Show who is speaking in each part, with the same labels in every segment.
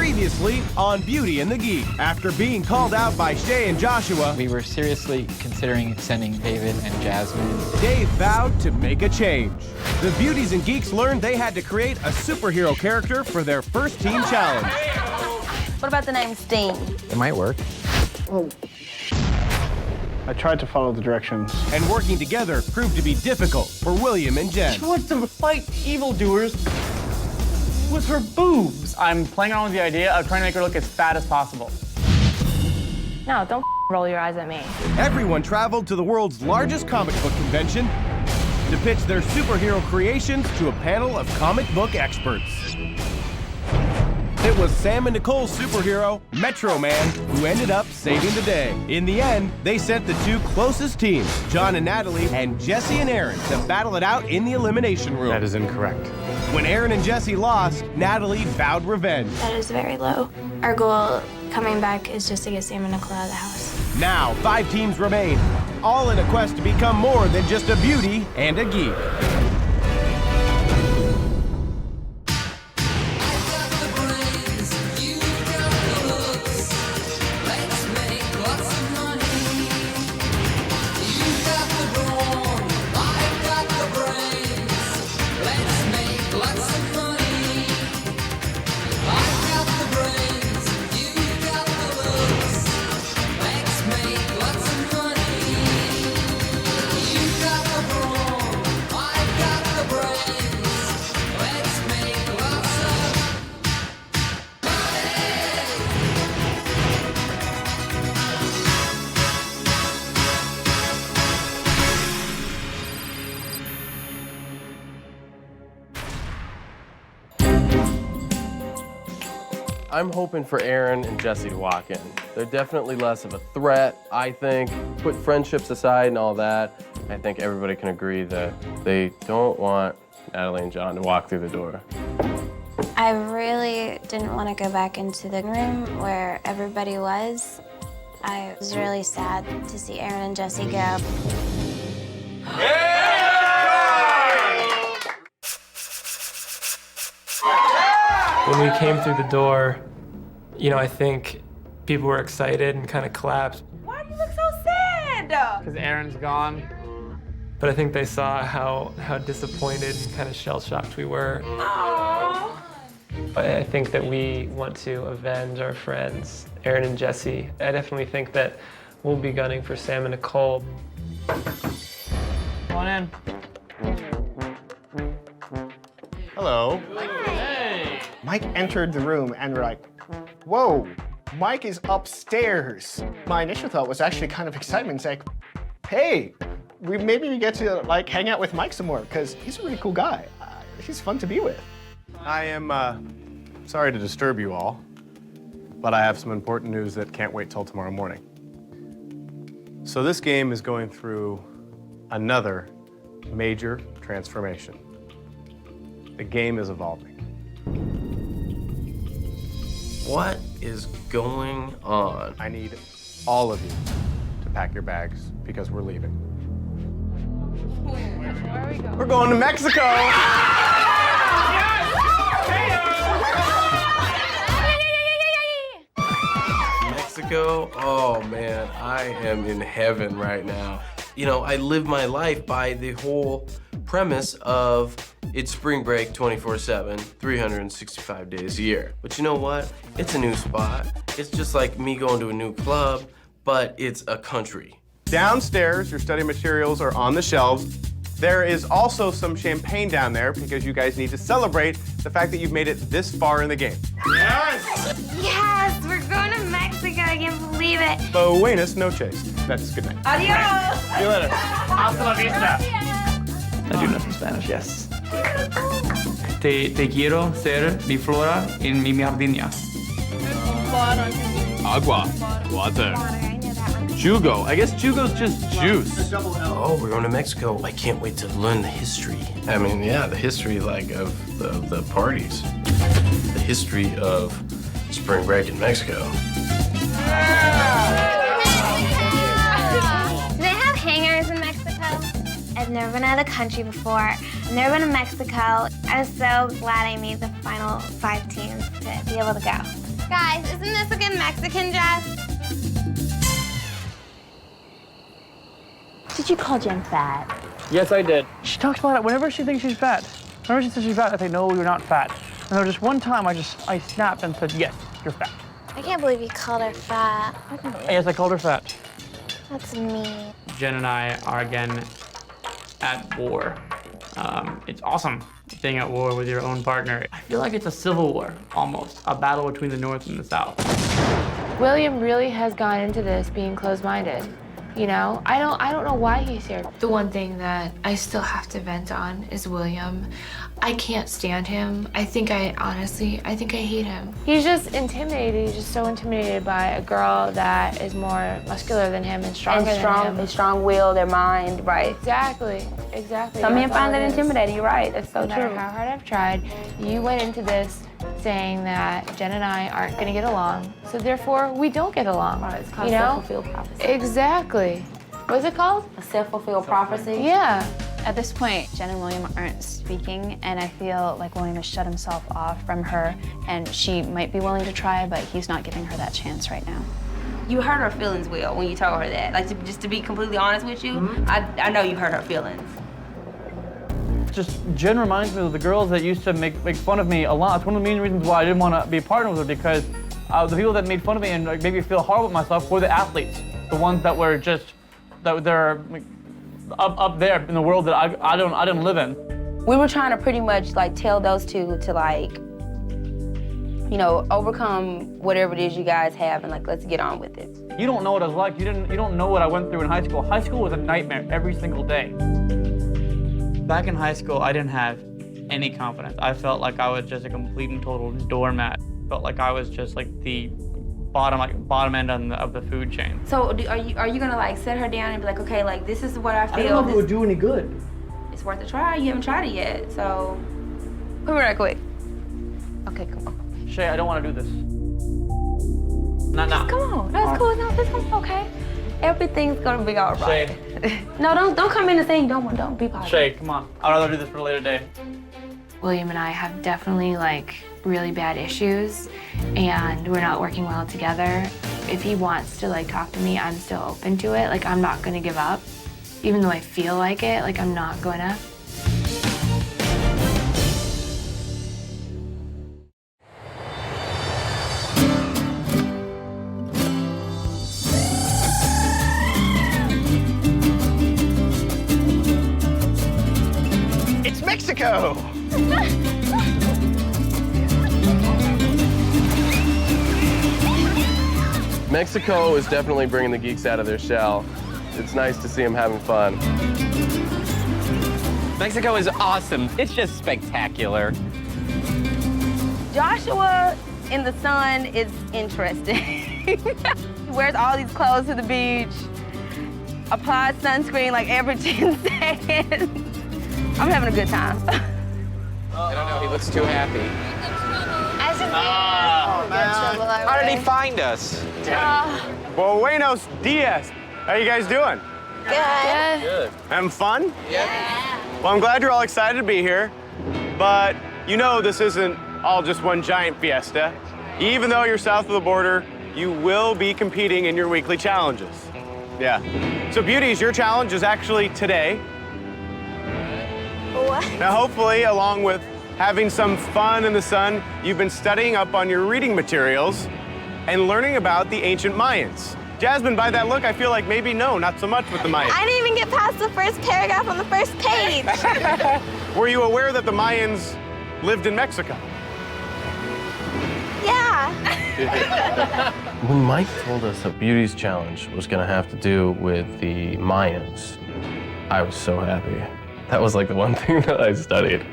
Speaker 1: Previously on Beauty and the Geek. After being called out by Shay and Joshua,
Speaker 2: we were seriously considering sending David and Jasmine.
Speaker 1: Dave vowed to make a change. The Beauties and Geeks learned they had to create a superhero character for their first team challenge.
Speaker 3: What about the name Sting?
Speaker 2: It might work.
Speaker 4: Oh. I tried to follow the directions.
Speaker 1: And working together proved to be difficult for William and Jen.
Speaker 5: She wants to fight evildoers with her boobs. I'm playing around with the idea of trying to make her look as fat as possible.
Speaker 3: No, don't roll your eyes at me.
Speaker 1: Everyone traveled to the world's largest comic book convention to pitch their superhero creations to a panel of comic book experts. It was Sam and Nicole's superhero, Metro Man, who ended up saving the day. In the end, they sent the two closest teams, John and Natalie, and Jesse and Aaron, to battle it out in the elimination room.
Speaker 4: That is incorrect.
Speaker 1: When Aaron and Jesse lost, Natalie vowed revenge.
Speaker 6: That is very low. Our goal coming back is just to get Sam and Nicole out of the house.
Speaker 1: Now, 5 teams remain, all in a quest to become more than just a beauty and a geek.
Speaker 7: I'm hoping for Aaron and Jesse to walk in. They're definitely less of a threat, I think. Put friendships aside and all that, I think everybody can agree that they don't want Natalie and John to walk through the door.
Speaker 6: I really didn't want to go back into the room where everybody was. I was really sad to see Aaron and Jesse go.
Speaker 8: When we came through the door, you know, I think people were excited and kind of clapped.
Speaker 3: Why do you look so sad?
Speaker 5: Because Aaron's gone.
Speaker 8: But I think they saw how disappointed and kind of shell-shocked we were.
Speaker 3: Aww.
Speaker 8: But I think that we want to avenge our friends, Aaron and Jesse. I definitely think that we'll be gunning for Sam and Nicole.
Speaker 5: Come on in.
Speaker 4: Hello.
Speaker 5: Hey.
Speaker 4: Mike entered the room and we're like, whoa, Mike is upstairs. My initial thought was actually kind of excitement. It's like, hey, maybe we get to like hang out with Mike some more because he's a really cool guy. He's fun to be with.
Speaker 9: I am sorry to disturb you all, but I have some important news that can't wait till tomorrow morning. So this game is going through another major transformation. The game is evolving.
Speaker 7: What is going on?
Speaker 9: I need all of you to pack your bags because we're leaving.
Speaker 3: Where are we going?
Speaker 9: We're going to Mexico!
Speaker 7: Mexico? Oh man, I am in heaven right now. You know, I live my life by the whole premise of it's spring break 24/7, 365 days a year. But you know what? It's a new spot. It's just like me going to a new club, but it's a country.
Speaker 9: Downstairs, your study materials are on the shelves. There is also some champagne down there because you guys need to celebrate the fact that you've made it this far in the game.
Speaker 6: Yes, we're going to Mexico. I can't believe it.
Speaker 9: Buenas noches. That's good night.
Speaker 3: Adios.
Speaker 9: See you later.
Speaker 5: Hasta la vista.
Speaker 8: I do know some Spanish, yes. Te quiero ser mi flora en mi jardinha.
Speaker 7: Agua. Water. Jugo. I guess jugo's just juice. Oh, we're going to Mexico. I can't wait to learn the history. I mean, yeah, the history like of the parties. The history of spring break in Mexico.
Speaker 6: Do they have hangars in Mexico? I've never been out of the country before. I've never been to Mexico. I was so glad I made the final 5 teams to be able to go. Guys, isn't this a good Mexican dress?
Speaker 3: Did you call Jen fat?
Speaker 5: Yes, I did. She talks about it whenever she thinks she's fat. Whenever she says she's fat, I say, no, you're not fat. And there was just one time I snapped and said, yes, you're fat.
Speaker 6: I can't believe you called her fat.
Speaker 5: Yes, I called her fat.
Speaker 6: That's mean.
Speaker 5: Jen and I are again at war. It's awesome being at war with your own partner. I feel like it's a civil war, almost. A battle between the North and the South.
Speaker 3: William really has gone into this being closed-minded. You know, I don't know why he's here.
Speaker 10: The one thing that I still have to vent on is William. I can't stand him. I think I hate him.
Speaker 3: He's just intimidated. He's just so intimidated by a girl that is more muscular than him and stronger than him.
Speaker 11: They're strong-willed, their mind, right.
Speaker 3: Exactly.
Speaker 11: Some men find that intimidating, you're right, that's so
Speaker 3: true. No matter
Speaker 11: true.
Speaker 3: how hard I've tried, you went into this saying that Jen and I aren't gonna get along, so therefore we don't get along.
Speaker 11: Right, it's called
Speaker 3: you know?
Speaker 11: self-fulfilled prophecy.
Speaker 3: Exactly. What's it called?
Speaker 11: A self-fulfilled prophecy?
Speaker 3: Yeah.
Speaker 12: At this point, Jen and William aren't speaking, and I feel like William has shut himself off from her, and she might be willing to try, but he's not giving her that chance right now.
Speaker 11: You hurt her feelings, Will, when you told her that. Like, just to be completely honest with you, I know you hurt her feelings.
Speaker 5: Just Jen reminds me of the girls that used to make fun of me a lot. It's one of the main reasons why I didn't want to be a partner with her, because the people that made fun of me and made me feel horrible about myself were the athletes. The ones that were just, that they're up there in the world that I didn't live in.
Speaker 11: We were trying to pretty much like tell those two to like, you know, overcome whatever it is you guys have and like, let's get on with it.
Speaker 5: You don't know what I was like. You don't know what I went through in high school. High school was a nightmare every single day. Back in high school, I didn't have any confidence. I felt like I was just a complete and total doormat. Felt like I was just like the bottom end of the food chain.
Speaker 11: So are you gonna like set her down and be like, okay, like this is what I feel.
Speaker 5: I don't know if it would do any good.
Speaker 11: It's worth a try. You haven't tried it yet, so come here right quick. Okay, come on.
Speaker 5: Shay, I don't want to do this. Nah.
Speaker 11: Come on, that's cool. No, this one's okay. Everything's gonna be all right.
Speaker 5: Shay.
Speaker 11: No, don't come in and say you don't be positive.
Speaker 5: Shay, come on. I'd rather do this for a later day.
Speaker 10: William and I have definitely like really bad issues, and we're not working well together. If he wants to like talk to me, I'm still open to it. Like, I'm not gonna give up. Even though I feel like it, like I'm not gonna.
Speaker 4: It's Mexico!
Speaker 7: Mexico is definitely bringing the geeks out of their shell. It's nice to see them having fun.
Speaker 13: Mexico is awesome. It's just spectacular.
Speaker 11: Joshua in the sun is interesting. He wears all these clothes to the beach, applies sunscreen like every 10 seconds. I'm having a good time.
Speaker 13: I don't know, he looks too happy.
Speaker 9: How
Speaker 13: did he find us?
Speaker 9: Well, buenos dias. How you guys doing?
Speaker 6: Good.
Speaker 9: Having fun?
Speaker 13: Yeah.
Speaker 9: Well, I'm glad you're all excited to be here, but you know this isn't all just one giant fiesta. Even though you're south of the border, you will be competing in your weekly challenges. Yeah. So Beauties, your challenge is actually today.
Speaker 6: What?
Speaker 9: Now, hopefully, along with having some fun in the sun, you've been studying up on your reading materials and learning about the ancient Mayans. Jasmine, by that look, I feel like maybe no, not so much with the Mayans.
Speaker 6: I didn't even get past the first paragraph on the first page.
Speaker 9: Were you aware that the Mayans lived in Mexico?
Speaker 6: Yeah.
Speaker 7: When Mike told us that Beauties Challenge was gonna have to do with the Mayans, I was so happy. That was like the one thing that I studied.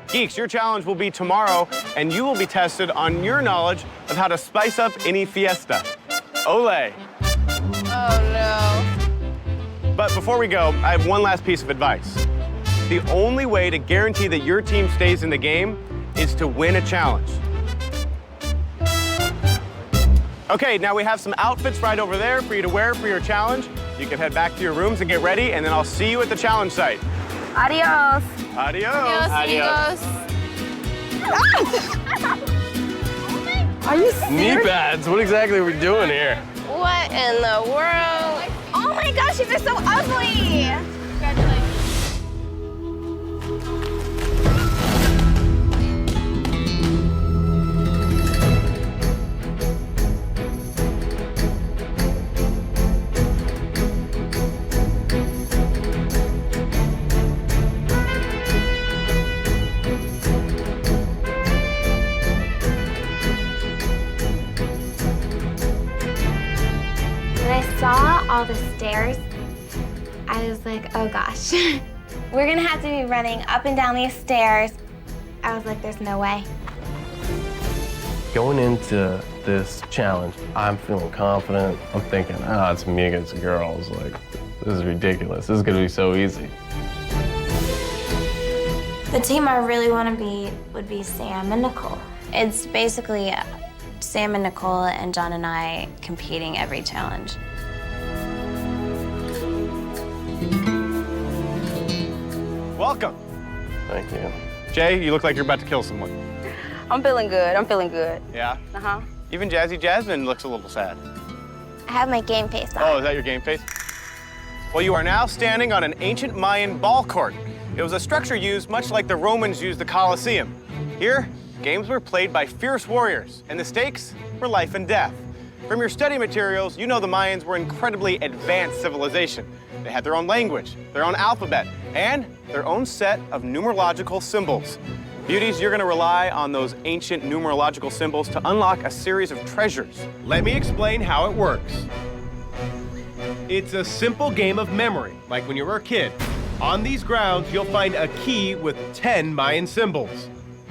Speaker 9: Geeks, your challenge will be tomorrow, and you will be tested on your knowledge of how to spice up any fiesta. Ole.
Speaker 6: Oh, no.
Speaker 9: But before we go, I have one last piece of advice. The only way to guarantee that your team stays in the game is to win a challenge. Okay, now we have some outfits right over there for you to wear for your challenge. You can head back to your rooms and get ready, and then I'll see you at the challenge site.
Speaker 11: Adios.
Speaker 9: Adios.
Speaker 6: Adios.
Speaker 12: Are you
Speaker 7: Knee
Speaker 12: serious?
Speaker 7: pads. What exactly are we doing here?
Speaker 11: What in the world? Oh my gosh, these are so ugly.
Speaker 6: When I saw all the stairs, I was like, oh gosh. We're gonna have to be running up and down these stairs. I was like, there's no way.
Speaker 7: Going into this challenge, I'm feeling confident. I'm thinking, it's me against the girls. Like, this is ridiculous. This is gonna be so easy.
Speaker 6: The team I really want to be would be Sam and Nicole. It's basically Sam and Nicole and John and I competing every challenge.
Speaker 9: Welcome.
Speaker 7: Thank you.
Speaker 9: Jay, you look like you're about to kill someone.
Speaker 11: I'm feeling good. I'm feeling good.
Speaker 9: Yeah?
Speaker 11: Uh-huh.
Speaker 9: Even Jazzy Jasmine looks a little sad.
Speaker 6: I have my game face on.
Speaker 9: Oh, is that your game face? Well, you are now standing on an ancient Mayan ball court. It was a structure used much like the Romans used the Colosseum. Here, games were played by fierce warriors, and the stakes were life and death. From your study materials, you know the Mayans were incredibly advanced civilization. They had their own language, their own alphabet, and their own set of numerological symbols. Beauties, you're gonna rely on those ancient numerological symbols to unlock a series of treasures.
Speaker 1: Let me explain how it works. It's a simple game of memory, like when you were a kid. On these grounds, you'll find a key with 10 Mayan symbols.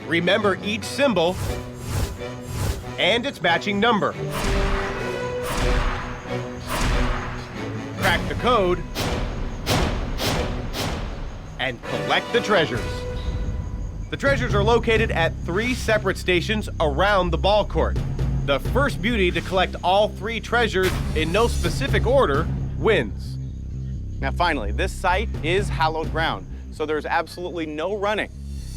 Speaker 1: Remember each symbol and its matching number. Crack the code and collect the treasures. The treasures are located at 3 separate stations around the ball court. The first beauty to collect all 3 treasures in no specific order wins.
Speaker 9: Now finally, this site is hallowed ground, so there's absolutely no running.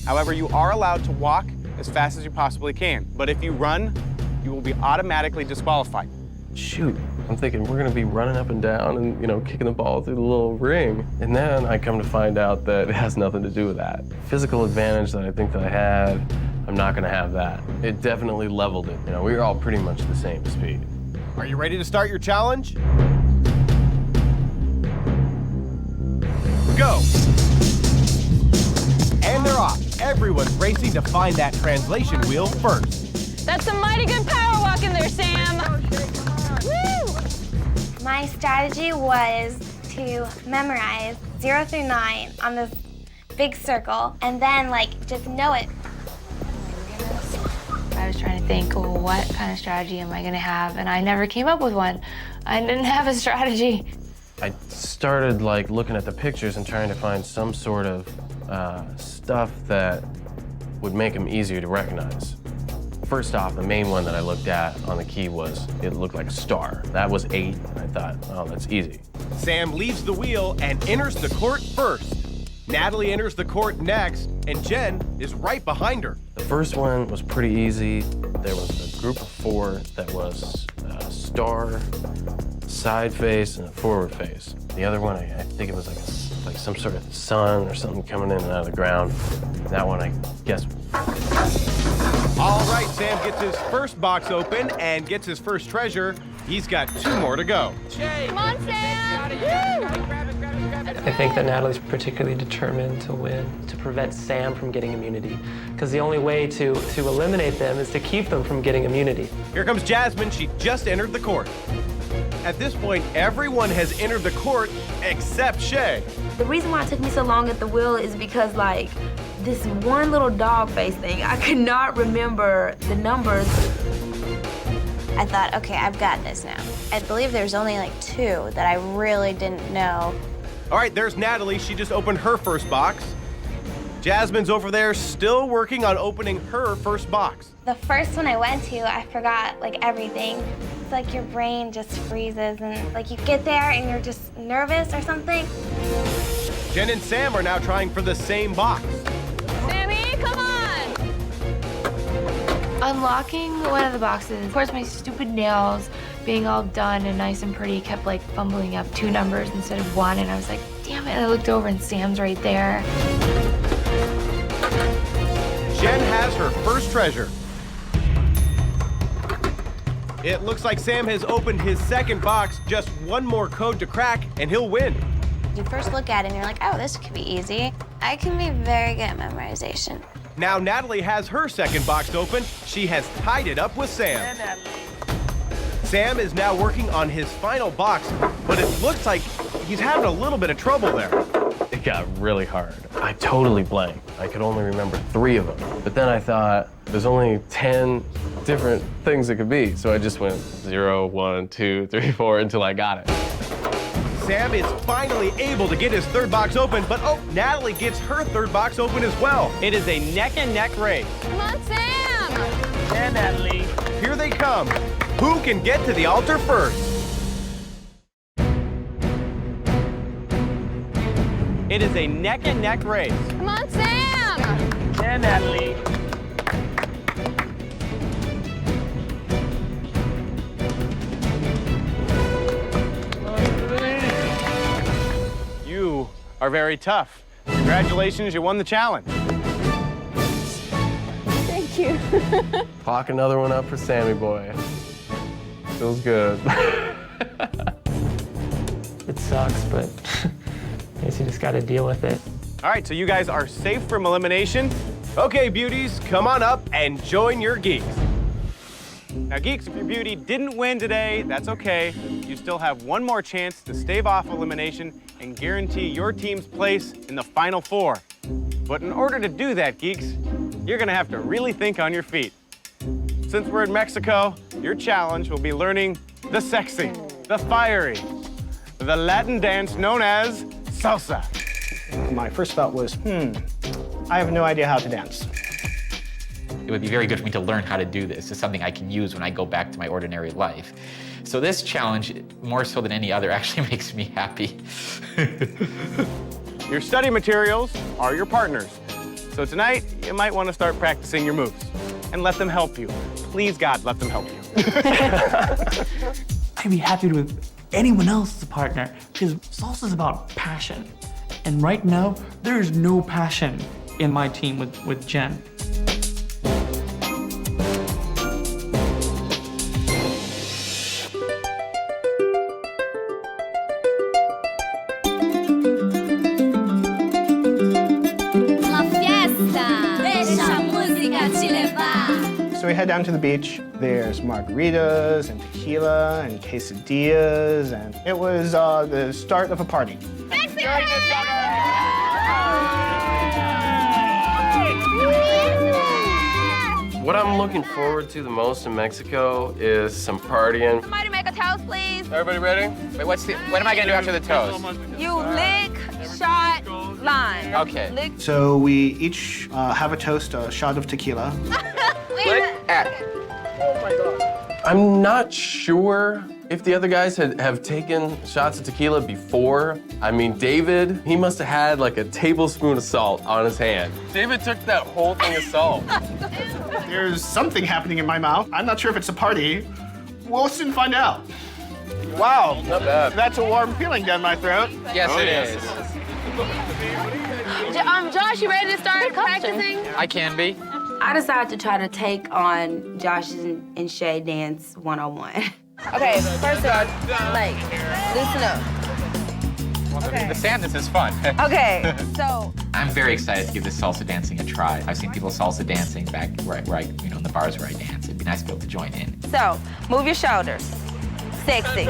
Speaker 9: However, you are allowed to walk as fast as you possibly can, but if you run, you will be automatically disqualified.
Speaker 7: Shoot, I'm thinking we're gonna be running up and down and, kicking the ball through the little ring. And then I come to find out that it has nothing to do with that. Physical advantage that I think that I had, I'm not gonna have that. It definitely leveled it. We were all pretty much the same speed.
Speaker 1: Are you ready to start your challenge? Go! And they're off. Everyone's racing to find that translation wheel first.
Speaker 14: That's some mighty good power walk in there, Sam. Woo!
Speaker 6: My strategy was to memorize 0 through 9 on this big circle and then just know it.
Speaker 3: I was trying to think, well, what kind of strategy am I gonna have? And I never came up with one. I didn't have a strategy.
Speaker 7: I started looking at the pictures and trying to find some sort of stuff that would make them easier to recognize. First off, the main one that I looked at on the key was, it looked like a star. That was 8, and I thought, oh, that's easy.
Speaker 1: Sam leaves the wheel and enters the court first. Natalie enters the court next, and Jen is right behind her.
Speaker 7: The first one was pretty easy. There was a group of 4 that was a star, side face, and a forward face. The other one, I think it was like some sort of sun or something coming in and out of the ground. That one, I guess.
Speaker 1: All right, Sam gets his first box open and gets his first treasure. He's got 2 more to go.
Speaker 14: Come on, Sam!
Speaker 8: I think that Natalie's particularly determined to win, to prevent Sam from getting immunity. Because the only way to eliminate them is to keep them from getting immunity.
Speaker 1: Here comes Jasmine. She just entered the court. At this point, everyone has entered the court except Shay.
Speaker 15: The reason why it took me so long at the wheel is because, this one little dog face thing, I could not remember the numbers.
Speaker 6: I thought, okay, I've got this now. I believe there's only 2 that I really didn't know.
Speaker 1: All right, there's Natalie. She just opened her first box. Jasmine's over there still working on opening her first box.
Speaker 6: The first one I went to, I forgot everything. It's like your brain just freezes and you get there and you're just nervous or something.
Speaker 1: Jen and Sam are now trying for the same box.
Speaker 14: Sammy, come on!
Speaker 3: unlocking one of the boxes. Of course, my stupid nails being all done and nice and pretty kept like fumbling up 2 numbers instead of 1, and I was like, damn it, I looked over and Sam's right there.
Speaker 1: Jen has her first treasure. It looks like Sam has opened his second box. Just one more code to crack, and he'll win.
Speaker 6: You first look at it and you're like, oh, this could be easy. I can be very good at memorization.
Speaker 1: Now Natalie has her second box open. She has tied it up with Sam. Sam is now working on his final box, but it looks like he's having a little bit of trouble there.
Speaker 7: It got really hard. I totally blanked. I could only remember 3 of them. But then I thought, there's only 10 different things it could be. So I just went 0, 1, 2, 3, 4 until I got it.
Speaker 1: Sam is finally able to get his third box open, but oh, Natalie gets her third box open as well.
Speaker 13: It is a neck-and-neck race.
Speaker 14: Come on, Sam!
Speaker 13: Yeah, Natalie.
Speaker 1: Here they come. Who can get to the altar first?
Speaker 13: It is a neck-and-neck race.
Speaker 14: Come on, Sam!
Speaker 13: Yeah, Natalie.
Speaker 9: You are very tough. Congratulations, you won the challenge.
Speaker 14: Thank you.
Speaker 7: Clock another one up for Sammy boy. Feels good.
Speaker 8: It sucks, but I guess you just got to deal with it.
Speaker 9: All right, so you guys are safe from elimination.
Speaker 1: Okay, beauties, come on up and join your geeks.
Speaker 9: Now, Geeks, if your beauty didn't win today, that's okay. You still have one more chance to stave off elimination and guarantee your team's place in the Final 4. But in order to do that, Geeks, you're gonna have to really think on your feet. Since we're in Mexico, your challenge will be learning the sexy, the fiery, the Latin dance known as salsa.
Speaker 4: My first thought was, I have no idea how to dance.
Speaker 2: It would be very good for me to learn how to do this. It's something I can use when I go back to my ordinary life. So this challenge, more so than any other, actually makes me happy.
Speaker 9: Your study materials are your partners. So tonight, you might want to start practicing your moves and let them help you. Please, God, let them help you.
Speaker 5: I'd be happy with anyone else as a partner because salsa is about passion. And right now, there is no passion in my team with Jen.
Speaker 4: So we head down to the beach. There's margaritas and tequila and quesadillas, and it was the start of a party.
Speaker 7: What I'm looking forward to the most in Mexico is some partying.
Speaker 11: Somebody make a toast, please.
Speaker 7: Everybody ready?
Speaker 13: Wait, what am I gonna do after the toast?
Speaker 11: You lick, shot, line.
Speaker 13: Okay.
Speaker 11: Lick.
Speaker 4: So we each have a toast, a shot of tequila.
Speaker 7: I'm not sure if the other guys have taken shots of tequila before. I mean, David, he must have had like a tablespoon of salt on his hand. David took that whole thing of salt.
Speaker 4: There's something happening in my mouth. I'm not sure if it's a party. We'll soon find out. Wow,
Speaker 7: Not bad.
Speaker 4: that's a warm feeling down my throat.
Speaker 13: Yes, it is.
Speaker 11: Josh, you ready to start practicing?
Speaker 13: I can be.
Speaker 15: I decided to try to take on Josh's and Shay dance 101.
Speaker 11: Okay, first off, like, loosen up. Okay.
Speaker 13: The Sandness is fun.
Speaker 11: Okay, so.
Speaker 2: I'm very excited to give this salsa dancing a try. I've seen people salsa dancing back where I in the bars where I dance. It'd be nice to be able to join in.
Speaker 11: So, move your shoulders. Sexy.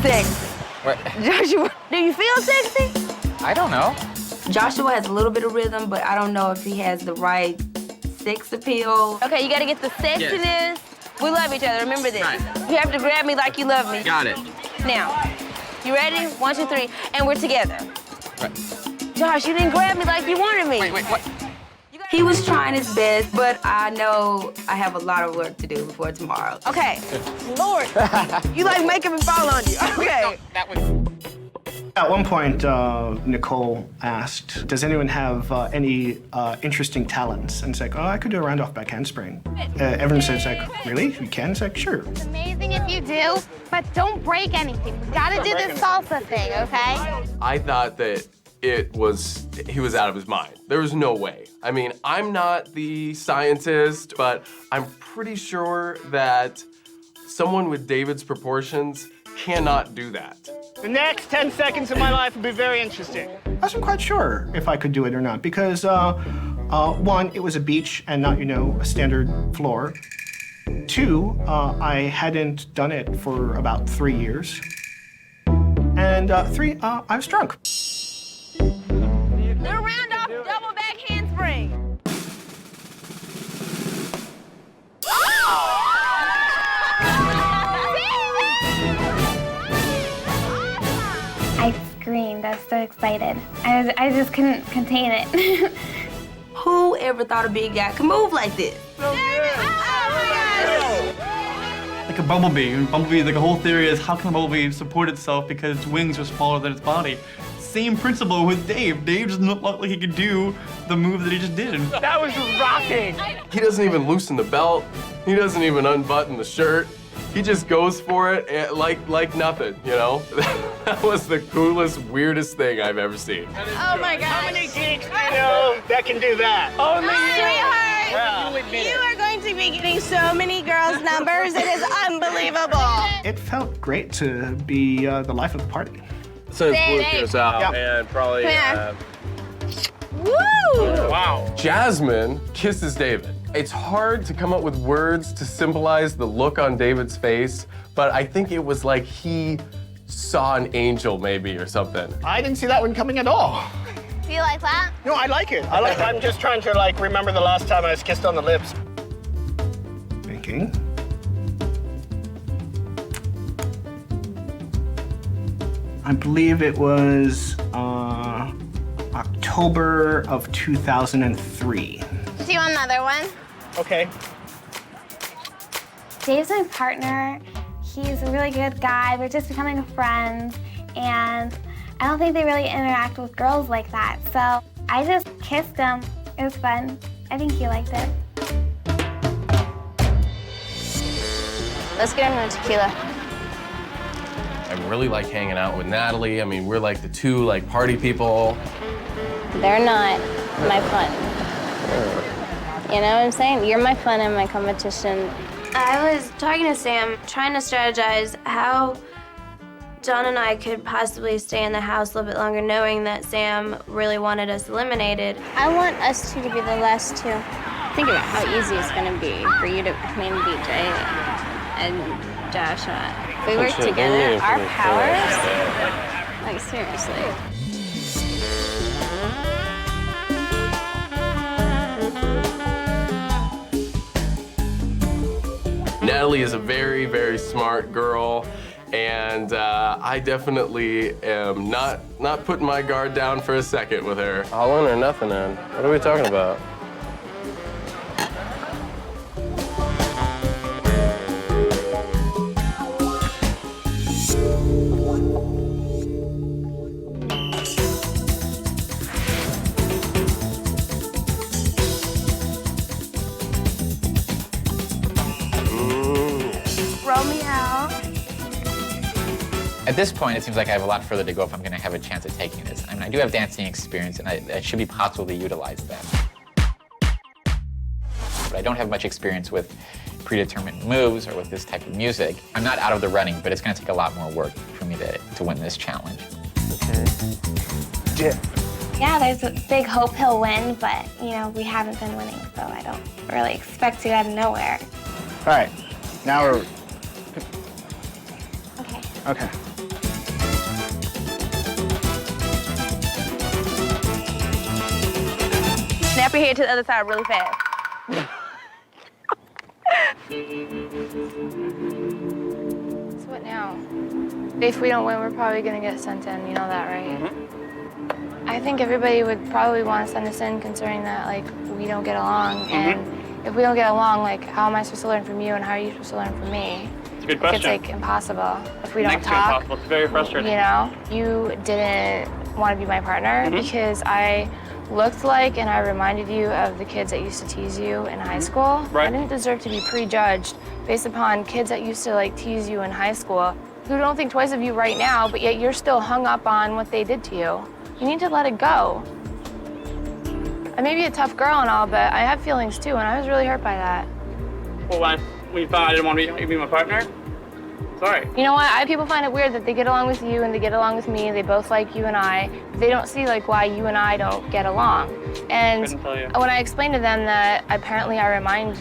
Speaker 11: Sexy.
Speaker 13: What?
Speaker 11: Joshua, do you feel sexy?
Speaker 13: I don't know.
Speaker 15: Joshua has a little bit of rhythm, but I don't know if he has the right sex appeal.
Speaker 11: Okay, you gotta get the sexiness.
Speaker 13: Yes.
Speaker 11: We love each other, remember this.
Speaker 13: Right.
Speaker 11: You have to grab me like you love me.
Speaker 13: Got it.
Speaker 11: Now, you ready? 1, 2, 3, and we're together.
Speaker 13: Right.
Speaker 11: Josh, you didn't grab me like you wanted me.
Speaker 13: Wait, what?
Speaker 15: He was trying his best, but I know I have a lot of work to do before tomorrow.
Speaker 11: Okay, Lord, you like making me fall on you. Okay.
Speaker 13: No, that was...
Speaker 4: At one point, Nicole asked, does anyone have any interesting talents? And it's like, oh, I could do a round-off back handspring. Everyone says, like, really? You can? It's like, sure.
Speaker 16: It's amazing if you do, but don't break anything. We gotta do this salsa thing, okay?
Speaker 7: I thought that he was out of his mind. There was no way. I mean, I'm not the scientist, but I'm pretty sure that someone with David's proportions cannot do that.
Speaker 4: The next 10 seconds of my life will be very interesting. I wasn't quite sure if I could do it or not because, one, it was a beach and not, a standard floor. Two, I hadn't done it for about 3 years. And three, I was drunk.
Speaker 11: The round-off double back handspring.
Speaker 6: I screamed. I was so excited. I just couldn't contain it.
Speaker 15: Who ever thought a big guy could move like this?
Speaker 5: Like a bumblebee. And bumblebee, the whole theory is how can a bumblebee support itself because its wings are smaller than its body? Same principle with Dave. Dave doesn't look like he could do the move that he just did.
Speaker 4: That was rocking.
Speaker 7: He doesn't even loosen the belt. He doesn't even unbutton the shirt. He just goes for it like nothing, That was the coolest, weirdest thing I've ever seen.
Speaker 16: Oh my gosh.
Speaker 4: How many geeks do you know that can do that?
Speaker 16: Only Sweetheart, you are going to be getting so many girls' numbers. It is unbelievable.
Speaker 4: It felt great to be the life of the party.
Speaker 7: Since
Speaker 16: Dave,
Speaker 7: Luke is out and probably.
Speaker 16: Come Woo!
Speaker 7: Wow. Jasmine kisses David. It's hard to come up with words to symbolize the look on David's face, but I think it was like he saw an angel maybe or something.
Speaker 4: I didn't see that one coming at all.
Speaker 16: Do you like that?
Speaker 4: No, I like it. I'm just trying to remember the last time I was kissed on the lips. Thinking. I believe it was October of 2003.
Speaker 16: Do you want another one?
Speaker 4: Okay.
Speaker 6: Dave's my partner. He's a really good guy. We're just becoming friends, and I don't think they really interact with girls like that. So I just kissed him. It was fun. I think he liked it.
Speaker 12: Let's get him a tequila.
Speaker 7: I really like hanging out with Natalie. I mean, we're like the two party people.
Speaker 12: They're not my fun. You know what I'm saying? You're my fun and my competition.
Speaker 3: I was talking to Sam, trying to strategize how John and I could possibly stay in the house a little bit longer, knowing that Sam really wanted us eliminated.
Speaker 12: I want us two to be the last two. Think about how easy it's gonna be for you to clean BJ and Joshua. If we work together, our powers, seriously.
Speaker 7: Natalie is a very, very smart girl, and I definitely am not putting my guard down for a second with her.
Speaker 17: All in or nothing in? What are we talking about?
Speaker 2: At this point, it seems like I have a lot further to go if I'm going to have a chance at taking this. I mean, I do have dancing experience, and it should be possible to utilize that. But I don't have much experience with predetermined moves or with this type of music. I'm not out of the running, but it's going to take a lot more work for me to win this challenge.
Speaker 17: Okay. Dip.
Speaker 6: Yeah, there's a big hope he'll win, but, we haven't been winning, so I don't really expect to out of nowhere.
Speaker 4: All right, now we're...
Speaker 6: Okay.
Speaker 4: Okay.
Speaker 11: Snap your head to the other side really fast.
Speaker 10: So what now? If we don't win, we're probably gonna get sent in. You know that, right?
Speaker 11: Mm-hmm.
Speaker 10: I think everybody would probably want to send us in, considering that we don't get along. And if we don't get along, how am I supposed to learn from you, and how are you supposed to learn from me?
Speaker 5: a good
Speaker 10: It's
Speaker 5: question.
Speaker 10: like impossible if we don't
Speaker 5: Next to
Speaker 10: talk.
Speaker 5: impossible. It's very frustrating.
Speaker 10: You know, you didn't want to be my partner because I looked like and I reminded you of the kids that used to tease you in high school.
Speaker 5: Right.
Speaker 10: I didn't deserve to be prejudged based upon kids that used to like tease you in high school who don't think twice of you right now, but yet you're still hung up on what they did to you. You need to let it go. I may be a tough girl and all, but I have feelings too, and I was really hurt by that.
Speaker 5: Well, when you thought I didn't want to be my partner, sorry.
Speaker 10: You know what? People find it weird that they get along with you and they get along with me. They both like you and I. But they don't see like why you and I don't get along. And
Speaker 5: Couldn't tell you.
Speaker 10: when I explain to them that apparently I remind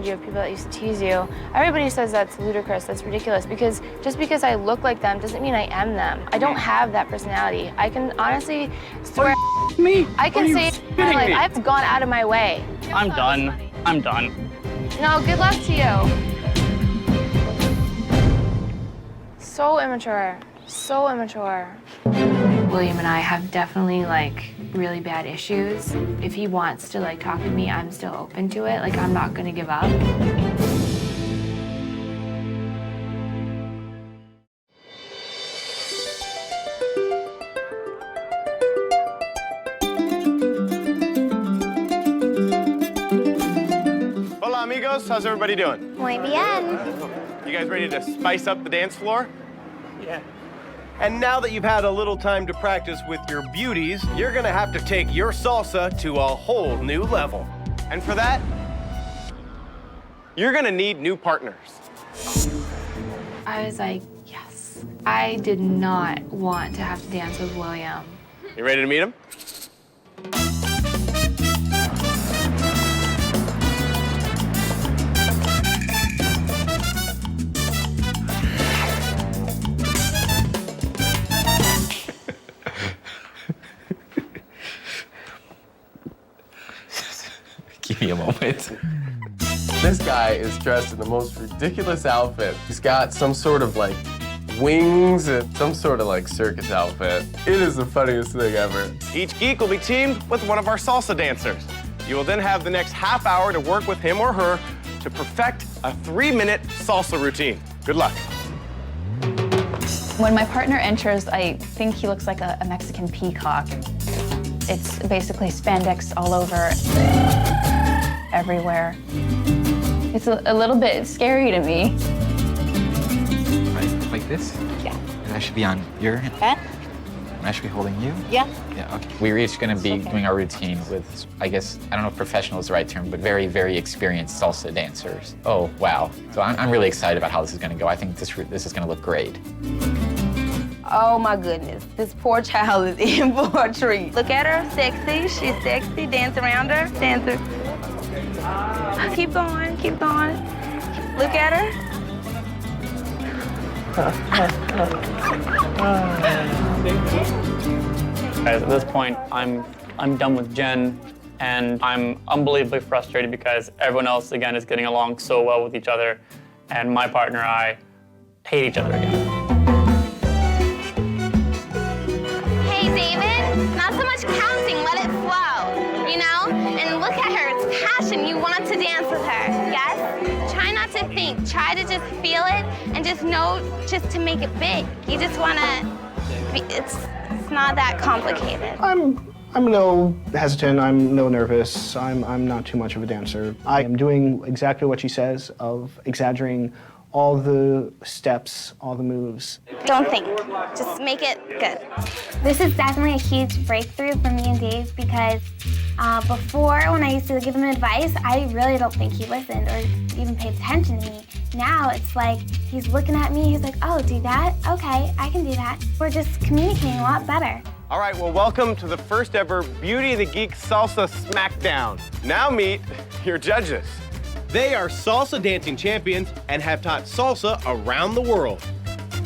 Speaker 10: you of people that used to tease you, everybody says that's ludicrous, that's ridiculous. Because just because I look like them doesn't mean I am them. I don't have that personality. I can honestly swear.
Speaker 5: Me?
Speaker 10: I can say my life. I've gone out of my way.
Speaker 5: I'm done. I'm done.
Speaker 10: No, good luck to you. So immature. So immature. William and I have definitely like really bad issues. If he wants to like talk to me, I'm still open to it. Like I'm not gonna give up.
Speaker 1: Hola, amigos. How's everybody doing?
Speaker 6: Muy bien.
Speaker 1: You guys ready to spice up the dance floor?
Speaker 5: Yeah.
Speaker 1: And now that you've had a little time to practice with your beauties, you're gonna have to take your salsa to a whole new level. And for that, you're gonna need new partners.
Speaker 10: I was like, yes. I did not want to have to dance with William.
Speaker 1: You ready to meet him?
Speaker 2: Give me a moment.
Speaker 17: This guy is dressed in the most ridiculous outfit. He's got some sort of like wings and some sort of like circus outfit. It is the funniest thing ever.
Speaker 1: Each geek will be teamed with one of our salsa dancers. You will then have the next half hour to work with him or her to perfect a 3-minute salsa routine. Good luck.
Speaker 18: When my partner enters, I think he looks like a Mexican peacock. It's basically spandex all over, everywhere. It's a little bit scary to me.
Speaker 2: Right, like this?
Speaker 18: Yeah.
Speaker 2: And I should be on your hand.
Speaker 18: Okay.
Speaker 2: And I should be holding you?
Speaker 18: Yeah.
Speaker 2: Yeah, okay. We're each gonna be doing our routine with, I guess, I don't know if professional is the right term, but very, very experienced salsa dancers. Oh, wow. So I'm really excited about how this is gonna go. I think this is gonna look great.
Speaker 11: Oh my goodness, this poor child is in for a treat. Look at her, sexy, she's sexy, dance around her, dance her. Keep going, keep going. Look at her.
Speaker 5: Guys, at this point, I'm done with Jen, and I'm unbelievably frustrated because everyone else, again, is getting along so well with each other, and my partner and I hate each other again.
Speaker 6: Hey, David, not so much counting, let it flow, you know? And look at her, it's passion. You want to dance with her, yes? Try not to think, try to just feel it and just know just to make it big. You just want to, it's not that complicated.
Speaker 4: I'm a little hesitant. I'm a little nervous. I'm not too much of a dancer. I am doing exactly what she says of exaggerating all the steps, all the moves.
Speaker 6: Don't think, just make it good. This is definitely a huge breakthrough for me and Dave because before, when I used to give him advice, I really don't think he listened or even paid attention to me. Now it's like he's looking at me, he's like, oh, do that? Okay, I can do that. We're just communicating a lot better.
Speaker 1: All right, well, welcome to the first ever Beauty the Geek Salsa Smackdown. Now meet your judges. They are salsa dancing champions and have taught salsa around the world.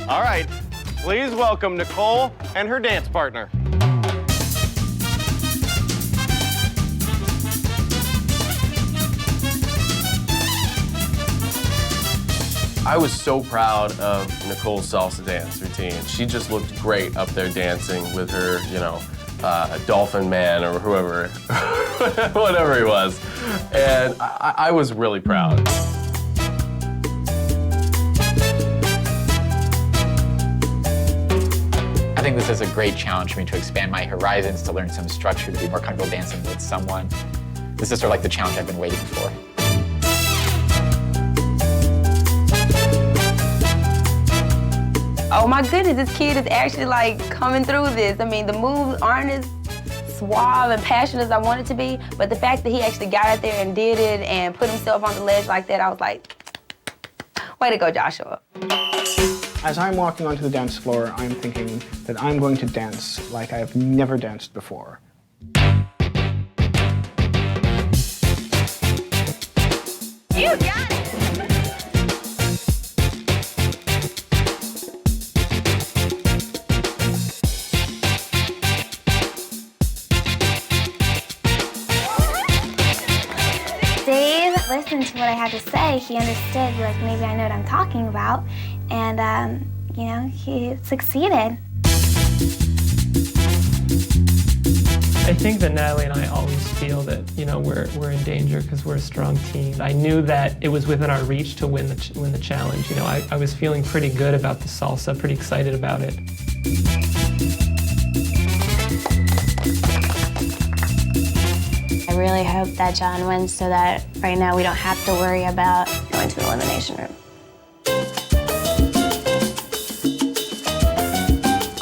Speaker 1: All right, please welcome Nicole and her dance partner.
Speaker 17: I was so proud of Nicole's salsa dance routine. She just looked great up there dancing with her, you know, Dolphin Man or whoever, whatever he was. And I was really proud.
Speaker 2: is a great challenge for me to expand my horizons, to learn some structure, to be more comfortable dancing with someone. This is sort of like the challenge I've been waiting for.
Speaker 11: Oh my goodness, this kid is actually like coming through this. I mean, the moves aren't as suave and passionate as I wanted to be, but the fact that he actually got out there and did it and put himself on the ledge like that, I was like, way to go, Joshua.
Speaker 4: As I'm walking onto the dance floor, I'm thinking that I'm going to dance like I have never danced before.
Speaker 11: You got it!
Speaker 6: Dave listened to what I had to say. He understood, like, maybe I know what I'm talking about. And, you know, he succeeded.
Speaker 8: I think that Natalie and I always feel that, you know, we're in danger because we're a strong team. I knew that it was within our reach to win the challenge. You know, I was feeling pretty good about the salsa, pretty excited about it.
Speaker 12: I really hope that John wins so that right now we don't have to worry about going to the elimination room.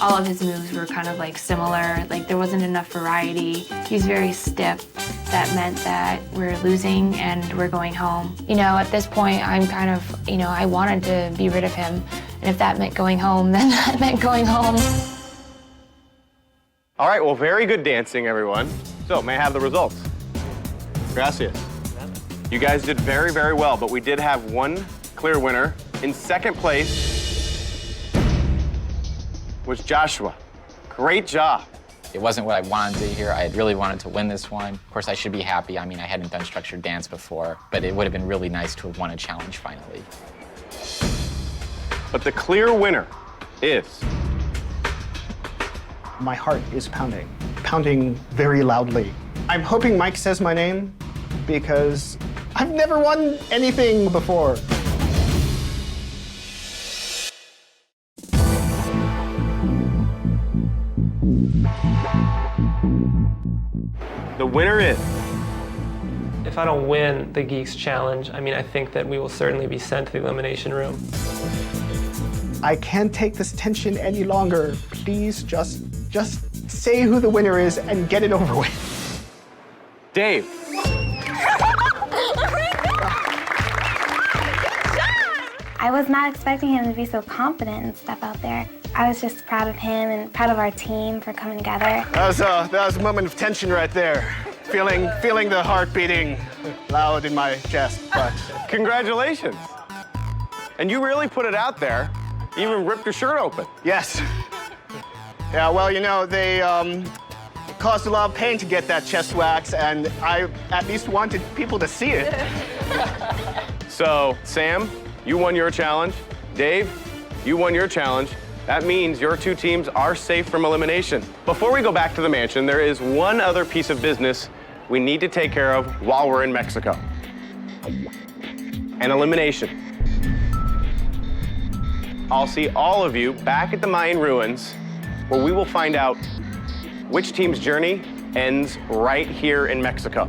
Speaker 10: All of his moves were kind of like similar, like there wasn't enough variety. He's very stiff. That meant that we're losing and we're going home. You know, at this point, I'm kind of, you know, I wanted to be rid of him. And if that meant going home, then that meant going home.
Speaker 9: All right, well, very good dancing, everyone. So, may I have the results? Gracias. You guys did very, very well, but we did have one clear winner. In second place was Joshua. Great job.
Speaker 2: It wasn't what I wanted to hear. I had really wanted to win this one. Of course, I should be happy. I mean, I hadn't done structured dance before, but it would have been really nice to have won a challenge finally.
Speaker 9: But the clear winner is...
Speaker 4: My heart is pounding very loudly. I'm hoping Mike says my name because I've never won anything before.
Speaker 9: The winner is...
Speaker 8: If I don't win the Geeks challenge, I mean, I think that we will certainly be sent to the elimination room.
Speaker 4: I can't take this tension any longer. Please just say who the winner is and get it over with.
Speaker 9: Dave.
Speaker 6: I was not expecting him to be so confident and stuff out there. I was just proud of him and proud of our team for coming together.
Speaker 4: That was a moment of tension right there. Feeling the heart beating loud in my chest, but...
Speaker 9: Congratulations. And you really put it out there. You even ripped your shirt open.
Speaker 4: Yes. Yeah, well, you know, they it caused a lot of pain to get that chest wax, and I at least wanted people to see it.
Speaker 9: So, Sam, you won your challenge. Dave, you won your challenge. That means your two teams are safe from elimination. Before we go back to the mansion, there is one other piece of business we need to take care of while we're in Mexico. An elimination. I'll see all of you back at the Mayan ruins, where we will find out which team's journey ends right here in Mexico.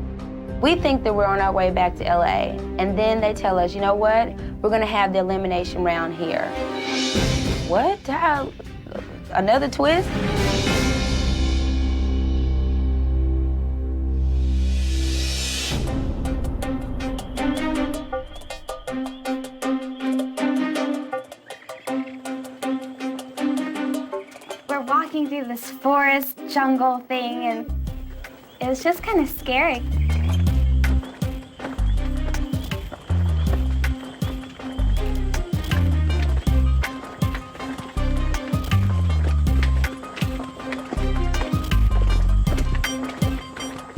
Speaker 11: We think that we're on our way back to LA, and then they tell us, you know what? We're gonna have the elimination round here. What? How? Another twist?
Speaker 6: We're walking through this forest jungle thing, and it was just kind of scary.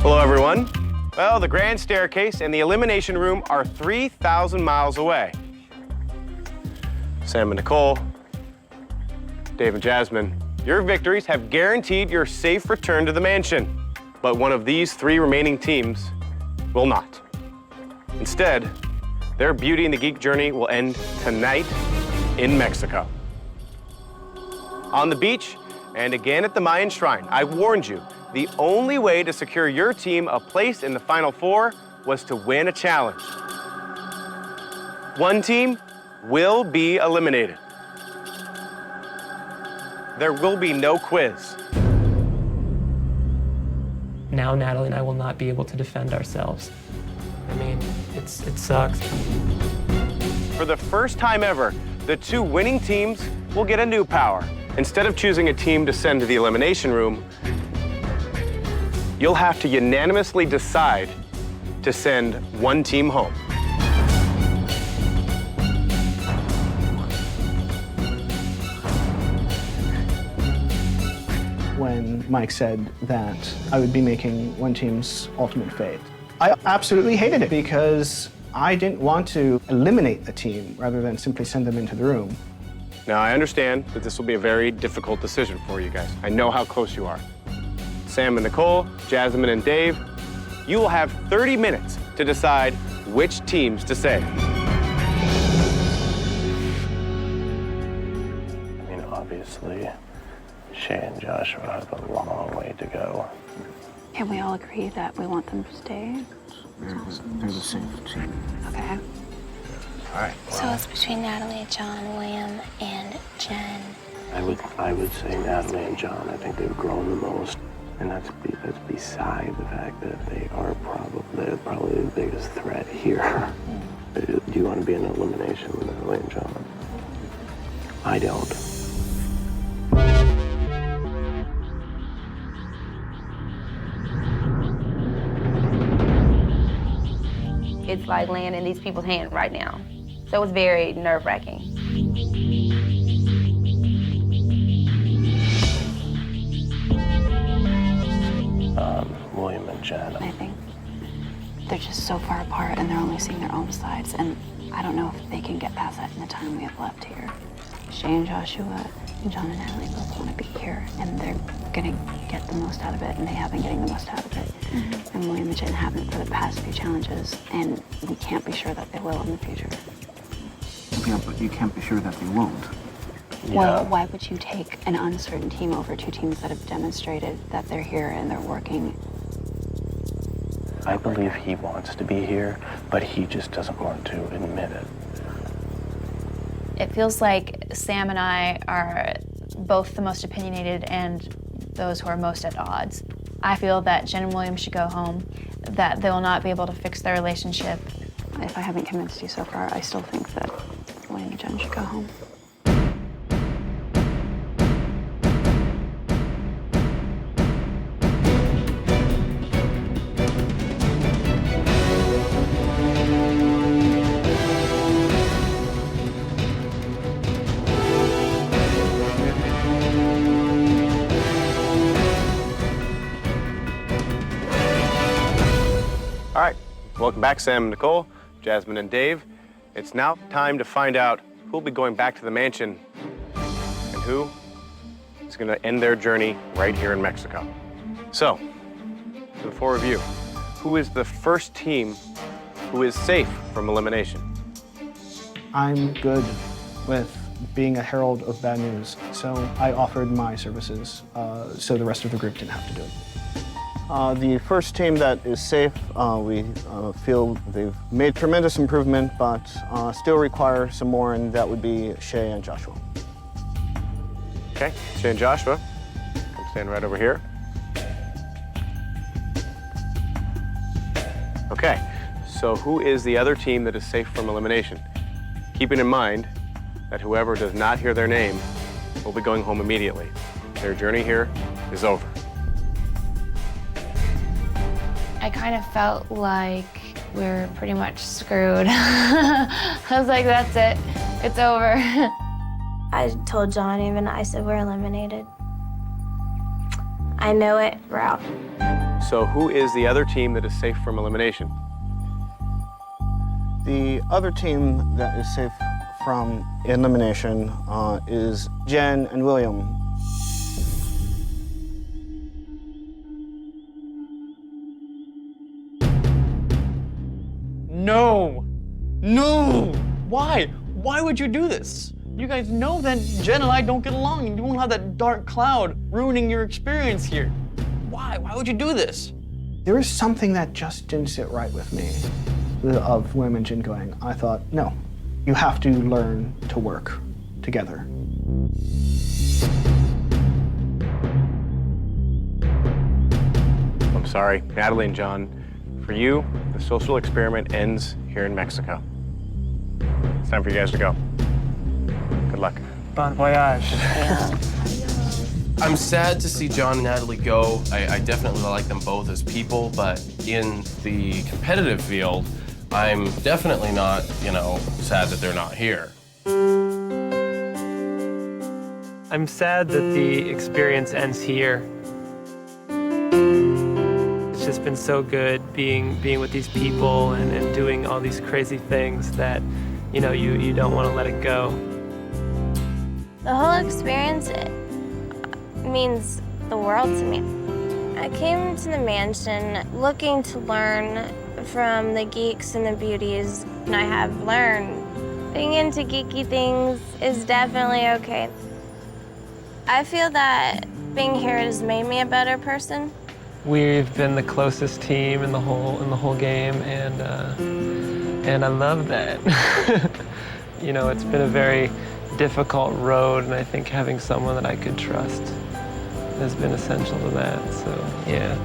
Speaker 9: Hello, everyone. Well, the grand staircase and the elimination room are 3,000 miles away. Sam and Nicole, Dave and Jasmine, your victories have guaranteed your safe return to the mansion, but one of these three remaining teams will not. Instead, their Beauty and the Geek journey will end tonight in Mexico. On the beach,
Speaker 1: And again at the Mayan Shrine, I warned you, the only way to secure your team a place in the Final Four was to win a challenge. One team will be eliminated. There will be no quiz.
Speaker 8: Now Natalie and I will not be able to defend ourselves. I mean, it sucks.
Speaker 1: For the first time ever, the two winning teams will get a new power. Instead of choosing a team to send to the elimination room, you'll have to unanimously decide to send one team home.
Speaker 4: When Mike said that I would be making one team's ultimate fave, I absolutely hated it because I didn't want to eliminate the team rather than simply send them into the room.
Speaker 1: Now, I understand that this will be a very difficult decision for you guys. I know how close you are. Sam and Nicole, Jasmine and Dave, you will have 30 minutes to decide which teams to save.
Speaker 17: I mean, obviously, Shay and Joshua have a long way to go.
Speaker 18: Can we all agree that we want them to stay?
Speaker 4: They're the safe team.
Speaker 18: Okay.
Speaker 1: All right.
Speaker 12: So it's between Natalie, John, William, and Jen.
Speaker 17: I would say Natalie and John. I think they've grown the most, and that's beside the fact that they're probably the biggest threat here. Do you want to be in an elimination with Natalie and John? I don't.
Speaker 11: It's like laying in these people's hands right now. So it's very nerve-wracking.
Speaker 17: William and Jen.
Speaker 18: I think they're just so far apart and they're only seeing their own sides, and I don't know if they can get past that in the time we have left here. Shay and Joshua and John and Natalie both want to be here, and they're gonna get the most out of it, and they have been getting the most out of it. Mm-hmm. And William and Jen haven't for the past few challenges, and we can't be sure that they will in the future.
Speaker 4: Yeah, but you can't be sure that they won't.
Speaker 17: Yeah.
Speaker 18: Well, why would you take an uncertain team over two teams that have demonstrated that they're here and they're working?
Speaker 17: I believe he wants to be here, but he just doesn't want to admit it.
Speaker 18: It feels like Sam and I are both the most opinionated and those who are most at odds. I feel that Jen and William should go home, that they will not be able to fix their relationship. If I haven't convinced you so far, I still think that William and Jen should go home.
Speaker 1: All right, welcome back, Sam and Nicole, Jasmine and Dave. It's now time to find out who'll be going back to the mansion and who is gonna end their journey right here in Mexico. So, to the four of you, who is the first team who is safe from elimination?
Speaker 4: I'm good with being a herald of bad news, so I offered my services so the rest of the group didn't have to do it. The first team that is safe, we feel they've made tremendous improvement, but still require some more, and that would be Shay and Joshua.
Speaker 1: Okay, Shay and Joshua, come stand right over here. Okay, so who is the other team that is safe from elimination? Keeping in mind that whoever does not hear their name will be going home immediately. Their journey here is over.
Speaker 3: I kind of felt like we're pretty much screwed. I was like, that's it. It's over.
Speaker 6: I told John even, I said, we're eliminated. I know it, we're out.
Speaker 1: So who is the other team that is safe from elimination?
Speaker 4: The other team that is safe from elimination is Jen and William.
Speaker 5: No! No! Why? Why would you do this? You guys know that Jen and I don't get along, and you won't have that dark cloud ruining your experience here. Why? Why would you do this?
Speaker 4: There was something that just didn't sit right with me of William and Jin going, I thought, no, you have to learn to work together.
Speaker 9: I'm sorry, Natalie and John. For you, the social experiment ends here in Mexico. It's time for you guys to go. Good luck.
Speaker 5: Bon voyage.
Speaker 7: I'm sad to see John and Natalie go. I definitely like them both as people, but in the competitive field, I'm definitely not, sad that they're not here.
Speaker 8: I'm sad that the experience ends here. It's just been so good being with these people and doing all these crazy things that, you don't want to let it go.
Speaker 6: The whole experience means the world to me. I came to the mansion looking to learn from the Geeks and the Beauties, and I have learned being into geeky things is definitely okay. I feel that being here has made me a better person.
Speaker 8: We've been the closest team in the whole game, and I love that. It's been a very difficult road, and I think having someone that I could trust has been essential to that, so yeah.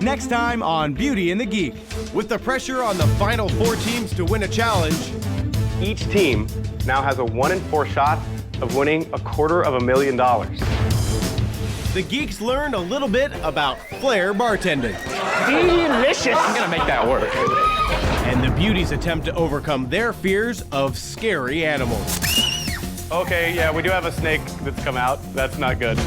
Speaker 1: Next time on Beauty and the Geek. With the pressure on the final 4 teams to win a challenge,
Speaker 9: Each team now has a 1 in 4 shot of winning $250,000.
Speaker 1: the Geeks learned a little bit about flair bartending.
Speaker 5: Delicious.
Speaker 2: I'm gonna make that work.
Speaker 1: And the Beauties attempt to overcome their fears of scary animals.
Speaker 9: Okay, yeah, we do have a snake that's come out. That's not good.